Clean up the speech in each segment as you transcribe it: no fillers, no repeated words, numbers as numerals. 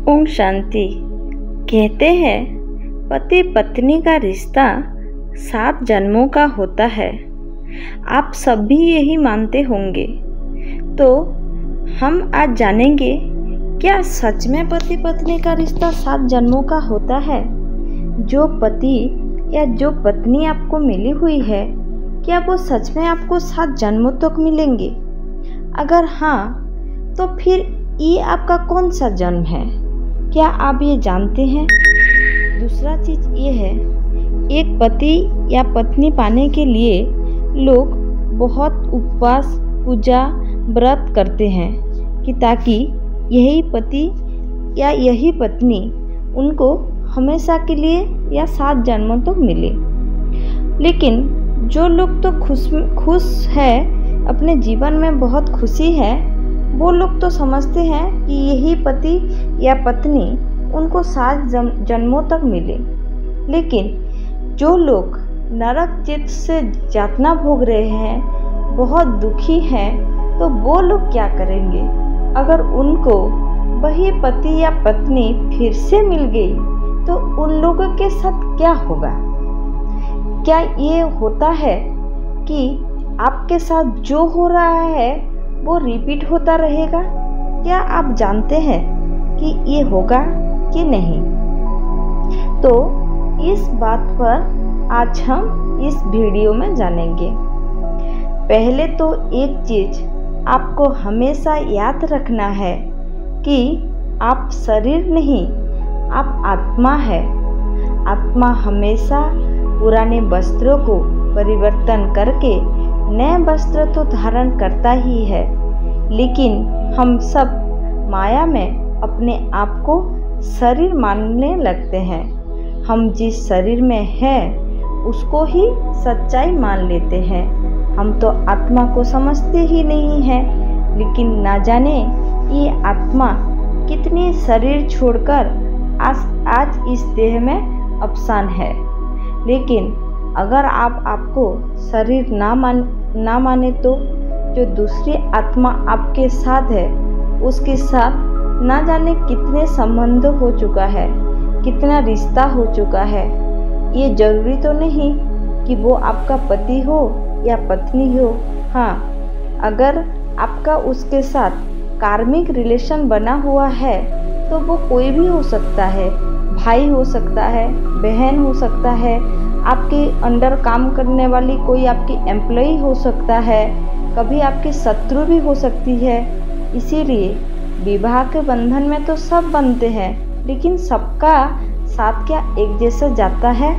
ओम शांति। कहते हैं पति पत्नी का रिश्ता 7 जन्मों का होता है। आप सब भी यही मानते होंगे। तो हम आज जानेंगे, क्या सच में पति पत्नी का रिश्ता 7 जन्मों का होता है? जो पति या जो पत्नी आपको मिली हुई है, क्या वो सच में आपको 7 जन्मों तक मिलेंगे? अगर हाँ, तो फिर ये आपका कौन सा जन्म है? क्या आप ये जानते हैं? दूसरा चीज़ ये है, एक पति या पत्नी पाने के लिए लोग बहुत उपवास, पूजा, व्रत करते हैं कि ताकि यही पति या यही पत्नी उनको हमेशा के लिए या 7 जन्मों तक मिले। लेकिन जो लोग तो खुश है, अपने जीवन में बहुत खुशी है, वो लोग तो समझते हैं कि यही पति या पत्नी उनको 7 जन्मों तक मिले। लेकिन जो लोग नरक चित्त से यातना भोग रहे हैं, बहुत दुखी हैं, तो वो लोग क्या करेंगे? अगर उनको वही पति या पत्नी फिर से मिल गई, तो उन लोगों के साथ क्या होगा? क्या ये होता है कि आपके साथ जो हो रहा है वो रिपीट होता रहेगा? क्या आप जानते हैं कि ये होगा कि नहीं? तो इस बात पर आज हम इस वीडियो में जानेंगे। पहले तो एक चीज़ आपको हमेशा याद रखना है कि आप शरीर नहीं, आप आत्मा है। आत्मा हमेशा पुराने वस्त्रों को परिवर्तन करके नए वस्त्र तो धारण करता ही है। लेकिन हम सब माया में अपने आप को शरीर मानने लगते हैं। हम जिस शरीर में हैं उसको ही सच्चाई मान लेते हैं। हम तो आत्मा को समझते ही नहीं हैं। लेकिन ना जाने ये आत्मा कितनी शरीर छोड़कर आज इस देह में अवसान है। लेकिन अगर आप आपको शरीर ना माने तो जो दूसरी आत्मा आपके साथ है, उसके साथ ना जाने कितने संबंध हो चुका है, कितना रिश्ता हो चुका है। ये जरूरी तो नहीं कि वो आपका पति हो या पत्नी हो। हाँ, अगर आपका उसके साथ कार्मिक रिलेशन बना हुआ है तो वो कोई भी हो सकता है। भाई हो सकता है, बहन हो सकता है, आपके अंडर काम करने वाली कोई आपकी एम्प्लॉई हो सकता है, कभी आपकी शत्रु भी हो सकती है। इसीलिए विवाह के बंधन में तो सब बनते हैं, लेकिन सबका साथ क्या एक जैसा जाता है?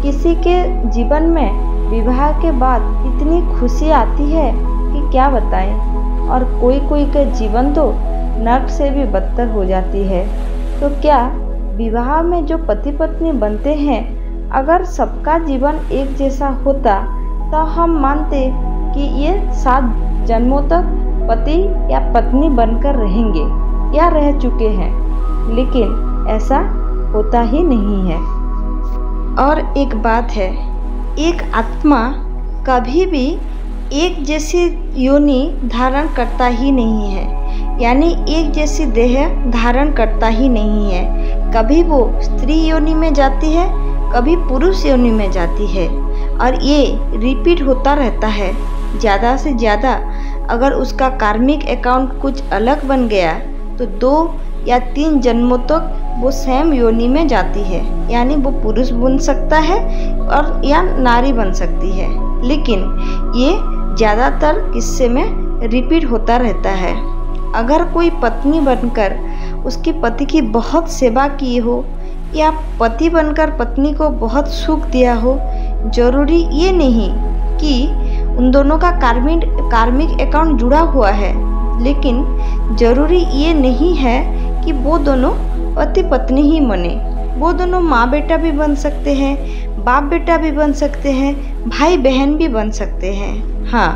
किसी के जीवन में विवाह के बाद इतनी खुशी आती है कि क्या बताएं, और कोई का जीवन तो नर्क से भी बदतर हो जाती है। तो क्या विवाह में जो पति पत्नी बनते हैं, अगर सबका जीवन एक जैसा होता तो हम मानते कि ये 7 जन्मों तक पति या पत्नी बनकर रहेंगे या रह चुके हैं। लेकिन ऐसा होता ही नहीं है। और एक बात है, एक आत्मा कभी भी एक जैसी योनि धारण करता ही नहीं है, यानी एक जैसी देह धारण करता ही नहीं है। कभी वो स्त्री योनि में जाती है, कभी पुरुष योनि में जाती है, और ये रिपीट होता रहता है। ज़्यादा से ज़्यादा अगर उसका कार्मिक अकाउंट कुछ अलग बन गया तो 2 या 3 जन्मों तक वो सेम योनि में जाती है, यानी वो पुरुष बन सकता है और या नारी बन सकती है। लेकिन ये ज़्यादातर किस्से में रिपीट होता रहता है। अगर कोई पत्नी बनकर उसके पति की बहुत सेवा की हो, या पति बनकर पत्नी को बहुत सुख दिया हो, जरूरी ये नहीं कि उन दोनों का कार्मिक अकाउंट जुड़ा हुआ है। लेकिन जरूरी ये नहीं है कि वो दोनों पति पत्नी ही बने। वो दोनों माँ बेटा भी बन सकते हैं, बाप बेटा भी बन सकते हैं, भाई बहन भी बन सकते हैं। हाँ,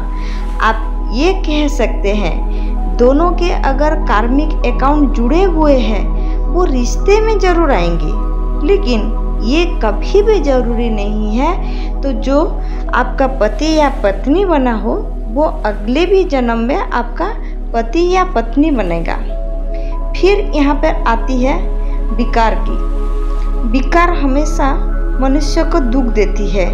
आप ये कह सकते हैं, दोनों के अगर कार्मिक अकाउंट जुड़े हुए हैं, वो रिश्ते में जरूर आएंगे। लेकिन ये कभी भी जरूरी नहीं है तो जो आपका पति या पत्नी बना हो, वो अगले भी जन्म में आपका पति या पत्नी बनेगा। फिर यहाँ पर आती है विकार की। विकार हमेशा मनुष्य को दुख देती है।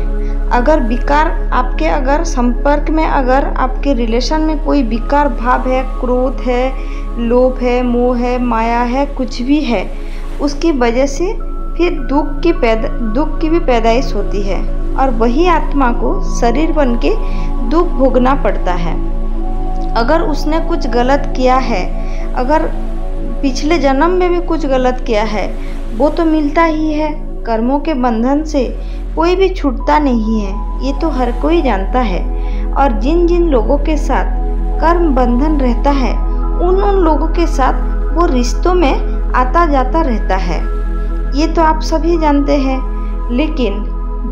अगर विकार आपके अगर संपर्क में, अगर आपके रिलेशन में कोई विकार भाव है, क्रोध है, लोभ है, मोह है, माया है, कुछ भी है, उसकी वजह से फिर दुख की भी पैदाइश होती है और वही आत्मा को शरीर बन के दुख भोगना पड़ता है। अगर उसने कुछ गलत किया है, अगर पिछले जन्म में भी कुछ गलत किया है, वो तो मिलता ही है। कर्मों के बंधन से कोई भी छूटता नहीं है, ये तो हर कोई जानता है। और जिन जिन लोगों के साथ कर्म बंधन रहता है, उन लोगों के साथ वो रिश्तों में आता जाता रहता है, ये तो आप सभी जानते हैं। लेकिन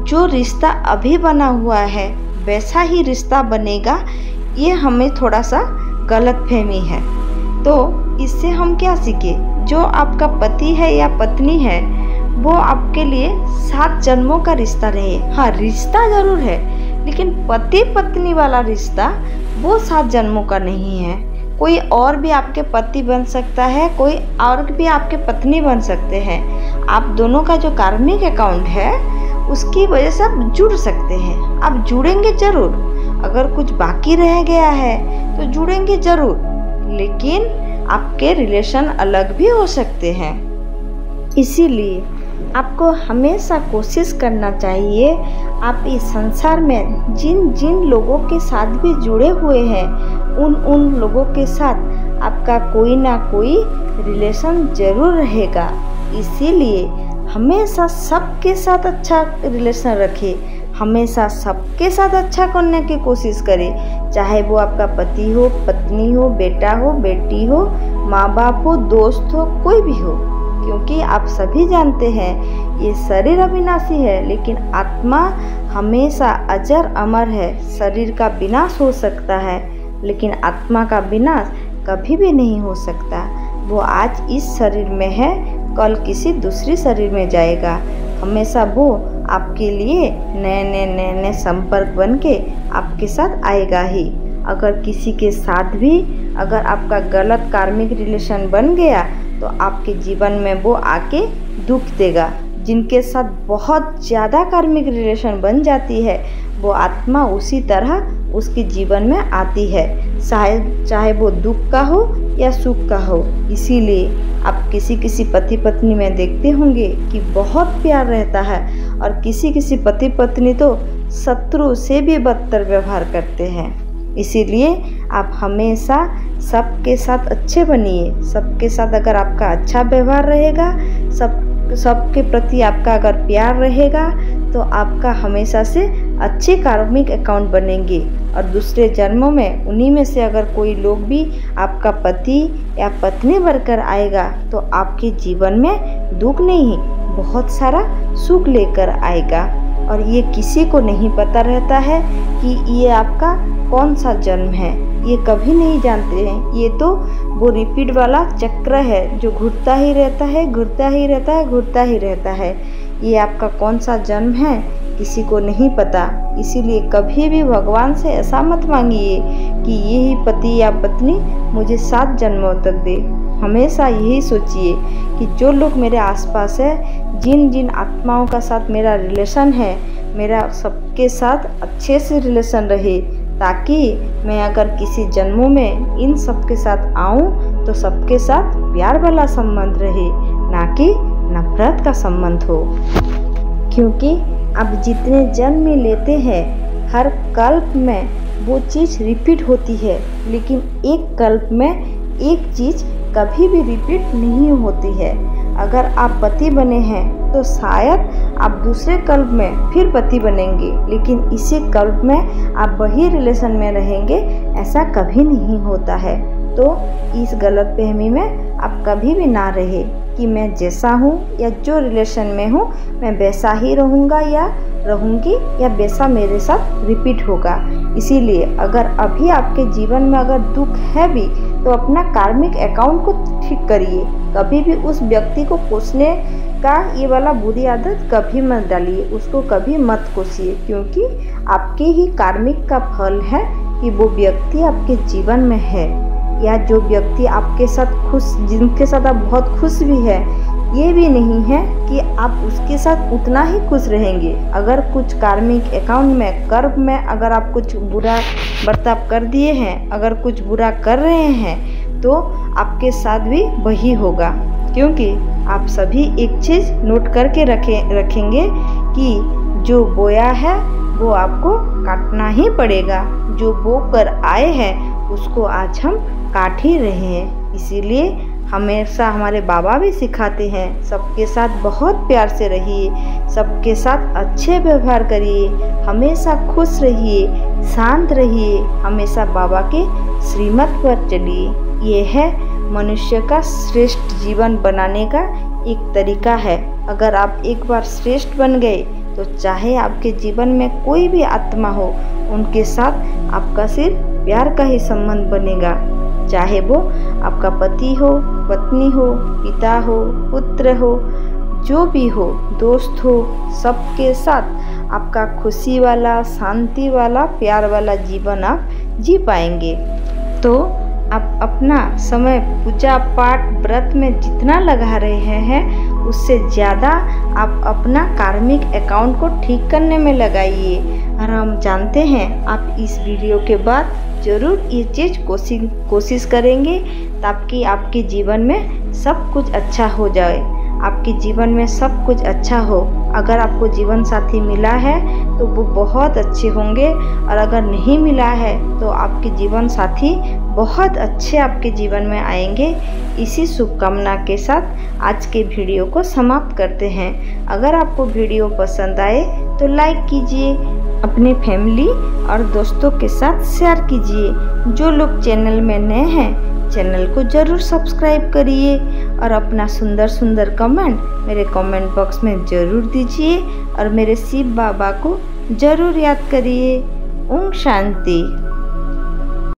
जो रिश्ता अभी बना हुआ है वैसा ही रिश्ता बनेगा, ये हमें थोड़ा सा गलतफहमी है। तो इससे हम क्या सीखे? जो आपका पति है या पत्नी है, वो आपके लिए 7 जन्मों का रिश्ता रहे। हाँ, रिश्ता जरूर है, लेकिन पति पत्नी वाला रिश्ता वो 7 जन्मों का नहीं है। कोई और भी आपके पति बन सकता है, कोई और भी आपके पत्नी बन सकते हैं। आप दोनों का जो कार्मिक अकाउंट है उसकी वजह से आप जुड़ सकते हैं। आप जुड़ेंगे जरूर, अगर कुछ बाकी रह गया है तो जुड़ेंगे जरूर, लेकिन आपके रिलेशन अलग भी हो सकते हैं। इसीलिए आपको हमेशा कोशिश करना चाहिए, आप इस संसार में जिन जिन लोगों के साथ भी जुड़े हुए हैं, उन लोगों के साथ आपका कोई ना कोई रिलेशन जरूर रहेगा। इसीलिए हमेशा सबके साथ अच्छा रिलेशन रखें, हमेशा सबके साथ अच्छा करने की कोशिश करें, चाहे वो आपका पति हो, पत्नी हो, बेटा हो, बेटी हो, माँ बाप हो, दोस्त हो, कोई भी हो। क्योंकि आप सभी जानते हैं ये शरीर अविनाशी है, लेकिन आत्मा हमेशा अजर अमर है। शरीर का विनाश हो सकता है, लेकिन आत्मा का विनाश कभी भी नहीं हो सकता। वो आज इस शरीर में है, कल किसी दूसरी शरीर में जाएगा। हमेशा वो आपके लिए नए संपर्क बन के आपके साथ आएगा ही। अगर किसी के साथ भी अगर आपका गलत कार्मिक रिलेशन बन गया तो आपके जीवन में वो आके दुख देगा। जिनके साथ बहुत ज़्यादा कार्मिक रिलेशन बन जाती है, वो आत्मा उसी तरह उसके जीवन में आती है, चाहे वो दुख का हो या सुख का हो। इसीलिए आप किसी पति पत्नी में देखते होंगे कि बहुत प्यार रहता है, और किसी पति पत्नी तो शत्रु से भी बदतर व्यवहार करते हैं। इसीलिए आप हमेशा सबके साथ अच्छे बनिए। सबके साथ अगर आपका अच्छा व्यवहार रहेगा, सबके प्रति आपका अगर प्यार रहेगा, तो आपका हमेशा से अच्छे कार्मिक अकाउंट बनेंगे। और दूसरे जन्मों में उन्हीं में से अगर कोई लोग भी आपका पति या पत्नी बनकर आएगा, तो आपके जीवन में दुख नहीं, बहुत सारा सुख लेकर आएगा। और ये किसी को नहीं पता रहता है कि ये आपका कौन सा जन्म है, ये कभी नहीं जानते हैं। ये तो वो रिपीट वाला चक्र है जो घूरता ही रहता है, घूरता ही रहता है, घूरता ही रहता है। ये आपका कौन सा जन्म है किसी को नहीं पता। इसीलिए कभी भी भगवान से ऐसा मत मांगिए कि यही पति या पत्नी मुझे 7 जन्मों तक दे। हमेशा यही सोचिए कि जो लोग मेरे आसपास है, जिन जिन आत्माओं का साथ मेरा रिलेशन है, मेरा सबके साथ अच्छे से रिलेशन रहे, ताकि मैं अगर किसी जन्मों में इन सबके साथ आऊं तो सबके साथ प्यार वाला संबंध रहे, ना कि नफरत का संबंध हो। क्योंकि आप जितने जन्म लेते हैं, हर कल्प में वो चीज़ रिपीट होती है, लेकिन एक कल्प में एक चीज़ कभी भी रिपीट नहीं होती है। अगर आप पति बने हैं तो शायद आप दूसरे कल्प में फिर पति बनेंगे, लेकिन इसी कल्प में आप वही रिलेशन में रहेंगे, ऐसा कभी नहीं होता है। तो इस गलतफहमी में आप कभी भी ना रहे कि मैं जैसा हूँ या जो रिलेशन में हूँ मैं वैसा ही रहूँगा या रहूँगी, या वैसा मेरे साथ रिपीट होगा। इसीलिए अगर अभी आपके जीवन में अगर दुख है भी, तो अपना कार्मिक अकाउंट को ठीक करिए। कभी भी उस व्यक्ति को कोसने का ये वाला बुरी आदत कभी मत डालिए, उसको कभी मत कोसिए, क्योंकि आपके ही कार्मिक का फल है कि वो व्यक्ति आपके जीवन में है। या जो व्यक्ति आपके साथ खुश, जिनके साथ आप बहुत खुश भी है, ये भी नहीं है कि आप उसके साथ उतना ही खुश रहेंगे। अगर कुछ कार्मिक अकाउंट में, कर्म में अगर आप कुछ बुरा बर्ताव कर दिए हैं, अगर कुछ बुरा कर रहे हैं, तो आपके साथ भी वही होगा। क्योंकि आप सभी एक चीज़ नोट करके रखेंगे कि जो बोया है वो आपको काटना ही पड़ेगा। जो बो कर आए हैं उसको आज हम काट ही रहे हैं। इसीलिए हमेशा हमारे बाबा भी सिखाते हैं, सबके साथ बहुत प्यार से रहिए, सबके साथ अच्छे व्यवहार करिए, हमेशा खुश रहिए, शांत रहिए, हमेशा बाबा के श्रीमत पर चलिए। ये है मनुष्य का श्रेष्ठ जीवन बनाने का एक तरीका है। अगर आप एक बार श्रेष्ठ बन गए तो चाहे आपके जीवन में कोई भी आत्मा हो, उनके साथ आपका सिर्फ प्यार का ही संबंध बनेगा। चाहे वो आपका पति हो, पत्नी हो, पिता हो, पुत्र हो, जो भी हो, दोस्त हो, सबके साथ आपका खुशी वाला, शांति वाला, प्यार वाला जीवन आप जी पाएंगे। तो आप अपना समय पूजा पाठ व्रत में जितना लगा रहे हैं, उससे ज़्यादा आप अपना कार्मिक अकाउंट को ठीक करने में लगाइए। और हम जानते हैं आप इस वीडियो के बाद ज़रूर ये चीज़ कोशिश करेंगे, ताकि आपके जीवन में सब कुछ अच्छा हो जाए, आपके जीवन में सब कुछ अच्छा हो। अगर आपको जीवन साथी मिला है तो वो बहुत अच्छे होंगे, और अगर नहीं मिला है तो आपके जीवन साथी बहुत अच्छे आपके जीवन में आएंगे। इसी शुभकामना के साथ आज के वीडियो को समाप्त करते हैं। अगर आपको वीडियो पसंद आए तो लाइक कीजिए, अपने फैमिली और दोस्तों के साथ शेयर कीजिए। जो लोग चैनल में नए हैं, चैनल को ज़रूर सब्सक्राइब करिए, और अपना सुंदर सुंदर कमेंट मेरे कमेंट बॉक्स में ज़रूर दीजिए, और मेरे शिव बाबा को ज़रूर याद करिए। ओम शांति।